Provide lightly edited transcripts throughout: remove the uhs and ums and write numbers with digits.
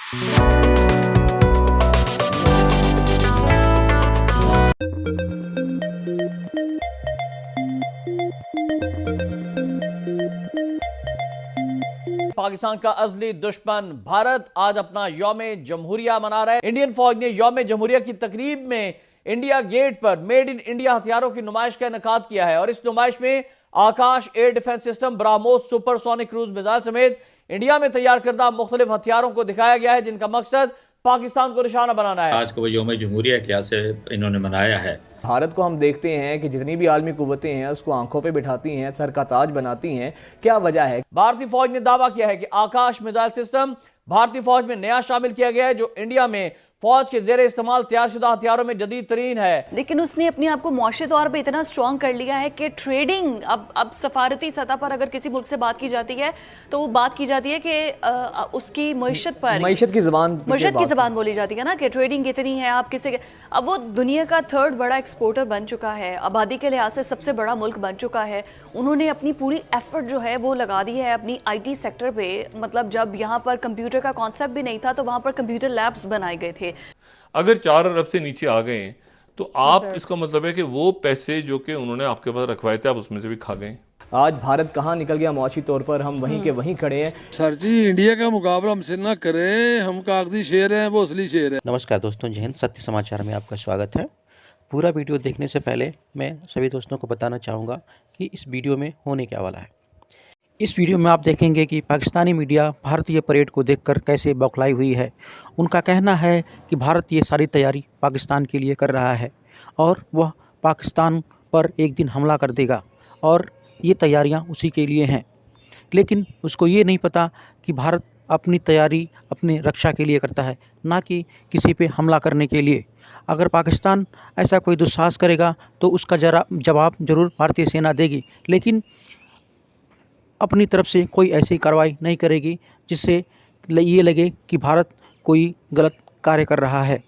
पाकिस्तान का अज़ली दुश्मन भारत आज अपना यौम जमहूरिया मना रहा है। इंडियन फौज ने यौम जमहूरिया की तकरीब में इंडिया गेट पर मेड इन इंडिया हथियारों की नुमाइश का इनेकाद किया है और इस नुमाइश में Akash air defence system, BrahMos supersonic cruise missile समेत इंडिया में तैयार करदा मुख्तलिफ हथियारों को दिखाया गया है, जिनका मकसद पाकिस्तान को निशाना बनाना है। आज को यौम जमहूरिया क्या से इन्होंने मनाया है। भारत को हम देखते हैं कि जितनी भी आलमी कुव्वतें हैं उसको आंखों पे बिठाती हैं, सर का ताज बनाती हैं। क्या वजह है? भारतीय फौज ने दावा किया है कि आकाश मिसाइल सिस्टम भारतीय फौज में नया शामिल किया गया है, जो इंडिया में फौज के जेर इस्तेमाल तैयारशुदा हथियारों में जदीद तरीन है। लेकिन उसने अपने आप को मुआशी तौर पे इतना स्ट्रॉन्ग कर लिया है कि ट्रेडिंग अब सफारती सतह पर अगर किसी मुल्क से बात की जाती है तो वो बात की जाती है कि उसकी मईशत पर मईशत की ज़बान बोली जाती है ना कि ट्रेडिंग कितनी है, आप किसे। अब वो दुनिया का थर्ड बड़ा एक्सपोर्टर बन चुका है, आबादी के लिहाज से सबसे बड़ा मुल्क बन चुका है। उन्होंने अपनी पूरी एफर्ट जो है वो लगा दी है अपनी IT सेक्टर पे। मतलब जब यहाँ पर कंप्यूटर का कॉन्सेप्ट भी नहीं था तो वहाँ पर कंप्यूटर लैब्स बनाए गए थे। अगर 4 अरब से नीचे आ गए तो आप इसका मतलब है कि वो पैसे जो कि उन्होंने आपके पास रखवाए थे आप उसमें से भी खा गए। आज भारत कहाँ निकल गया मुआशी तौर पर, हम वहीं के वहीं खड़े हैं। सर जी, इंडिया का मुकाबला हमसे ना करें, हम कागजी शेर हैं, वो असली शेर है। नमस्कार दोस्तों, जय हिंद। सत्य समाचार में आपका स्वागत है। पूरा वीडियो देखने से पहले मैं सभी दोस्तों को बताना चाहूँगा कि इस वीडियो में होने क्या वाला है। इस वीडियो में आप देखेंगे कि पाकिस्तानी मीडिया भारतीय परेड को देखकर कैसे बौखलाई हुई है। उनका कहना है कि भारत ये सारी तैयारी पाकिस्तान के लिए कर रहा है और वह पाकिस्तान पर एक दिन हमला कर देगा और ये तैयारियां उसी के लिए हैं। लेकिन उसको ये नहीं पता कि भारत अपनी तैयारी अपनी रक्षा के लिए करता है, ना कि किसी पे हमला करने के लिए। अगर पाकिस्तान ऐसा कोई दुस्साहस करेगा तो उसका जवाब ज़रूर भारतीय सेना देगी, लेकिन अपनी तरफ से कोई ऐसी कार्रवाई नहीं करेगी जिससे ये लगे कि भारत कोई गलत कार्य कर रहा है।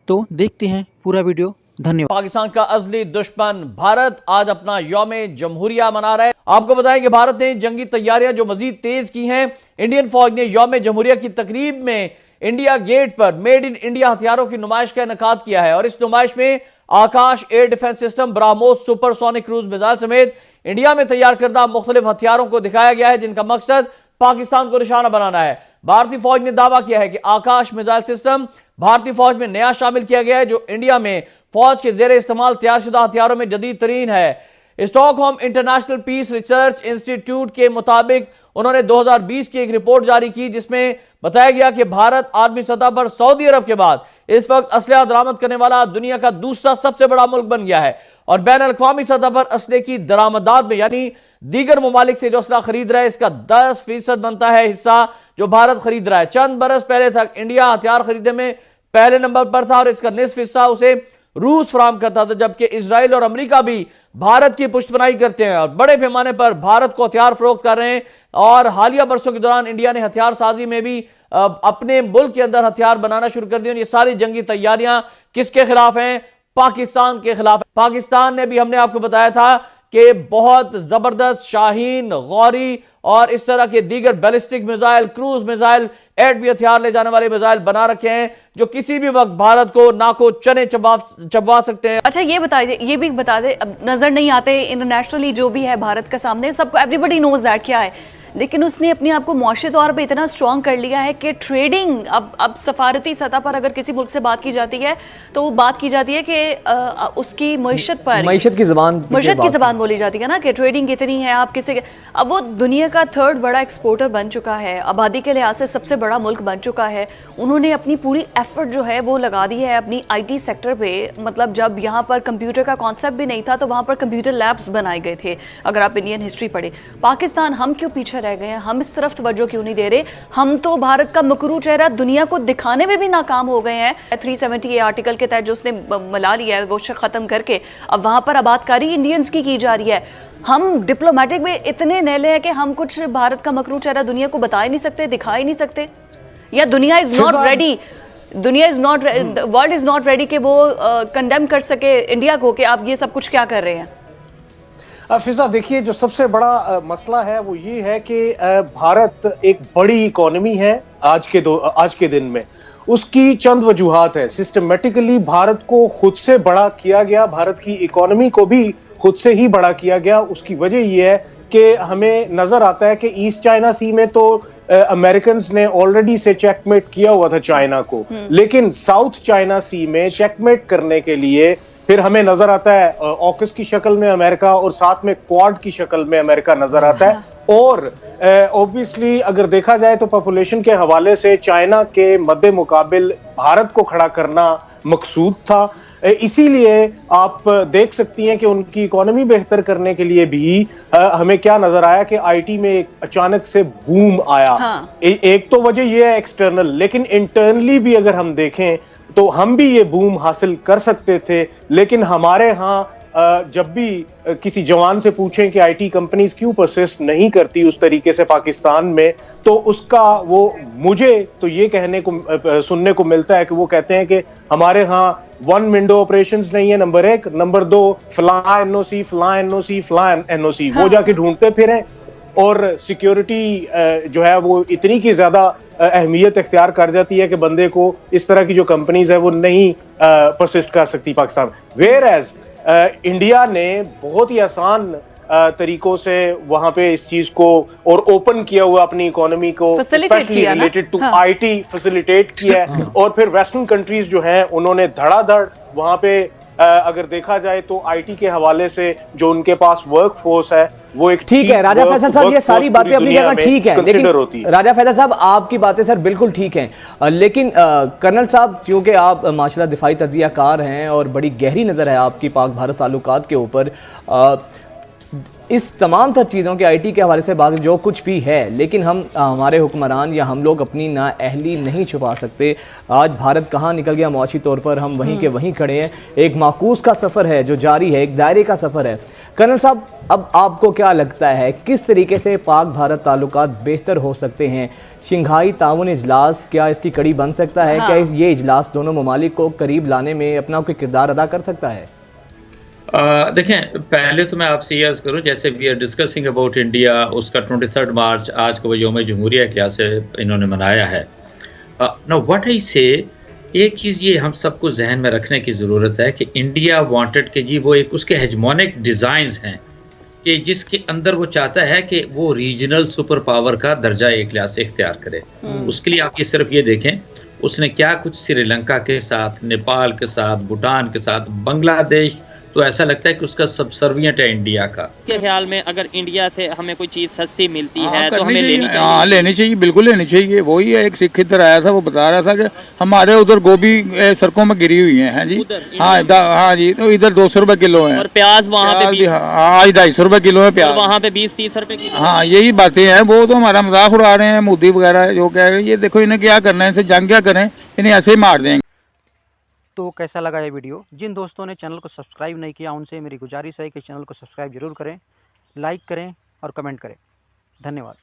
तो देखते हैं पूरा वीडियो। धन्यवाद। पाकिस्तान का अज़ली दुश्मन भारत आज अपना यौम जमहूरिया मना रहा है। आपको बताएं कि भारत ने जंगी तैयारियां जो मजीद तेज की हैं। इंडियन फौज ने यौम जमहूरिया की तकरीब में इंडिया गेट पर मेड इन इंडिया हथियारों की नुमाइश का इनेकाद किया है और इस नुमाइश में Akash air defence system, BrahMos supersonic cruise missile समेत इंडिया में तैयार करदा मुख्तलिफ हथियारों को दिखाया गया है, जिनका मकसद पाकिस्तान को निशाना बनाना है। भारतीय फौज ने दावा किया है कि आकाश मिसाइल सिस्टम भारतीय फौज में नया शामिल किया गया है, जो इंडिया में फौज के जेर इस्तेमाल तैयारशुदा हथियारों में जदीद तरीन है। Stockholm International Peace Research Institute के मुताबिक उन्होंने 2020 की एक रिपोर्ट जारी की, जिसमें बताया गया कि भारत आलमी सतह पर सऊदी अरब के बाद इस वक्त असलहा दरामद करने वाला दुनिया का दूसरा सबसे बड़ा मुल्क बन गया है और बैन अल-अक़वामी सतह पर असले की दरामदात में यानी दीगर ममालिक से जो असला खरीद रहा है इसका 10% बनता है हिस्सा जो भारत खरीद रहा है। चंद बरस पहले तक इंडिया हथियार खरीदने में पहले नंबर पर था और इसका निस्फ हिस्सा उसे रूस फराहम करता था, जबकि इजराइल और अमेरिका भी भारत की पुष्टबनाई करते हैं और बड़े पैमाने पर भारत को हथियार फरोख्त कर रहे हैं। और हालिया बरसों के दौरान इंडिया ने हथियार साजी में भी अपने मुल्क के अंदर हथियार बनाना शुरू कर दिए। ये सारी जंगी तैयारियां किसके खिलाफ हैं? पाकिस्तान के खिलाफ। पाकिस्तान ने भी, हमने आपको बताया था कि बहुत जबरदस्त शाहीन, गौरी और इस तरह के दीगर बैलिस्टिक मिसाइल, क्रूज मिसाइल, एटमी हथियार ले जाने वाले मिसाइल बना रखे हैं जो किसी भी वक्त भारत को नाको चने चबवा सकते हैं। अच्छा, ये भी बता दे, नजर नहीं आते इंटरनेशनली जो भी है भारत के सामने, सबको एवरीबडी नोज दैट क्या है, लेकिन उसने अपने आप को मुआशी तौर पे इतना स्ट्रॉन्ग कर लिया है कि ट्रेडिंग अब सफारती सतह पर अगर किसी मुल्क से बात की जाती है तो वो बात की जाती है कि उसकी मईशत पर मईशत की ज़बान बोली जाती है ना कि ट्रेडिंग कितनी है, आप किसे। अब वो दुनिया का थर्ड बड़ा एक्सपोर्टर बन चुका है, आबादी के लिहाज से सबसे बड़ा मुल्क बन चुका है। उन्होंने अपनी पूरी एफर्ट जो है वो लगा दी है अपनी IT सेक्टर पे। मतलब जब यहाँ पर कंप्यूटर का कॉन्सेप्ट भी नहीं था तो वहाँ पर कंप्यूटर लैब्स बनाए गए थे। अगर आप इंडियन हिस्ट्री पढ़े, पाकिस्तान हम क्यों पीछे रह गए हैं? हम इस तरफ तवज्जो क्यों नहीं दे रहे? हम तो भारत का मकरू चेहरा दुनिया को दिखाने में भी नाकाम हो गए हैं। 370 आर्टिकल के तहत जो उसने मिला लिया है वो खत्म करके अब वहां पर आबादकारी इंडियंस की जा रही है। हम डिप्लोमेटिक में इतने नैले हैं कि हम कुछ भारत का मकरू चेहरा दुनिया को बता ही नहीं सकते, दिखा ही नहीं सकते, या दुनिया is not ready, world is not ready कि वो कंडेम कर सके इंडिया को कि आप ये सब कुछ क्या कर रहे हैं। फिजा देखिए, जो सबसे बड़ा मसला है वो ये है कि भारत एक बड़ी इकोनॉमी है आज के दिन में। उसकी चंद वजूहात है। सिस्टमेटिकली भारत को खुद से बड़ा किया गया, भारत की इकोनॉमी को भी खुद से ही बड़ा किया गया। उसकी वजह ये है कि हमें नजर आता है कि ईस्ट चाइना सी में तो अमेरिकन ने ऑलरेडी से चेकमेट किया हुआ था चाइना को, लेकिन साउथ चाइना सी में चेकमेट करने के लिए फिर हमें नजर आता है ऑकस की शक्ल में अमेरिका और साथ में क्वाड की शक्ल में अमेरिका नजर आता है। और ऑब्वियसली अगर देखा जाए तो पॉपुलेशन के हवाले से चाइना के मद्दे मुकाबिल भारत को खड़ा करना मकसूद था। इसीलिए आप देख सकती हैं कि उनकी इकोनॉमी बेहतर करने के लिए भी हमें क्या नजर आया कि आईटी में एक अचानक से बूम आया। हाँ। एक तो वजह यह है एक्सटर्नल, लेकिन इंटरनली भी अगर हम देखें तो हम भी ये बूम हासिल कर सकते थे। लेकिन हमारे यहाँ जब भी किसी जवान से पूछें कि आईटी कंपनीज क्यों परसिस्ट नहीं करती उस तरीके से पाकिस्तान में, तो उसका वो मुझे तो ये सुनने को मिलता है कि वो कहते हैं कि हमारे यहाँ वन विंडो ऑपरेशंस नहीं है, नंबर 1, नंबर 2 फ्ला एनओसी फ्ला एनओसी फ्ला एनओसी वो जाके ढूंढते फिरें। और सिक्योरिटी जो है वो इतनी की ज्यादा अहमियत इख्तियार कर जाती है कि बंदे को इस तरह की जो कंपनीज है वो नहीं परसिस्ट कर सकती पाकिस्तान। वेयर एज इंडिया ने बहुत ही आसान तरीकों से वहां पे इस चीज को और ओपन किया हुआ अपनी इकोनॉमी को, specially related to IT facilitate किया है। और फिर वेस्टर्न कंट्रीज जो हैं उन्होंने धड़ाधड़ वहां पे अगर देखा जाए तो आईटी के हवाले से जो उनके पास वर्क फोर्स है वो एक ठीक है। राजा फैसल साहब, ये सारी बातें अपनी जगह ठीक है, लेकिन राजा फैसल साहब आपकी बातें सर बिल्कुल ठीक हैं, लेकिन कर्नल साहब क्योंकि आप माशाल्लाह दिफाई तजियाकार हैं और बड़ी गहरी नज़र है आपकी पाक भारत ताल्लुकात के ऊपर, इस तमाम तर चीज़ों के आईटी के हवाले से बात जो कुछ भी है, लेकिन हम हमारे हुक्मरान या हम लोग अपनी नाअहली नहीं छुपा सकते। आज भारत कहाँ निकल गया मुआशी तौर पर, हम वहीं के वहीं खड़े हैं। एक माकूस का सफ़र है जो जारी है, एक दायरे का सफ़र है। कर्नल साहब, अब आपको क्या लगता है किस तरीके से पाक भारत ताल्लुकात बेहतर हो सकते हैं? शंघाई ताउन इजलास क्या इसकी कड़ी बन सकता है? क्या ये इजलास दोनों ममालिक को करीब लाने में अपना कोई किरदार अदा कर सकता है? देखें, पहले तो मैं आपसे ये अर्ज़ करूँ, जैसे we are discussing about India, उसका 23 मार्च आज को यौम जमहूरिया क्या से इन्होंने मनाया है। नाउ व्हाट आई से, एक चीज़ ये हम सबको जहन में रखने की ज़रूरत है कि इंडिया वांटेड कि जी वो एक उसके हेजमोनिक डिज़ाइंस हैं कि जिसके अंदर वो चाहता है कि वो रीजनल सुपर पावर का दर्जा एक लिहाज से इख्तियार करे। उसके लिए आप ये सिर्फ ये देखें उसने क्या कुछ श्रीलंका के साथ, नेपाल के साथ, भूटान के साथ, बांग्लादेश, तो ऐसा लगता है कि उसका सबसर्विएंट है इंडिया का। के ख्याल में अगर इंडिया से हमें कोई चीज़ सस्ती मिलती है तो हमें लेनी चाहिए। हाँ, लेनी चाहिए, बिल्कुल लेनी चाहिए। वही है, एक सिख इधर आया था, वो बता रहा था कि हमारे उधर गोभी सड़कों में गिरी हुई है जी। हाँ जी, तो इधर 200 रुपए किलो है, और प्याज वहाँ पे आज 250 रुपए किलो है प्याज, वहाँ पे 20-30 रुपए किलो। हाँ, यही बातें हैं। वो तो हमारा मजाक उड़ा रहे हैं मोदी वगैरह जो कह रहे हैं। ये देखो इन्हें क्या करना है, इनसे जंग क्या करें, इन्हें ऐसे ही मार देंगे। तो कैसा लगा ये वीडियो? जिन दोस्तों ने चैनल को सब्सक्राइब नहीं किया उनसे मेरी गुजारिश है कि चैनल को सब्सक्राइब जरूर करें, लाइक करें और कमेंट करें। धन्यवाद।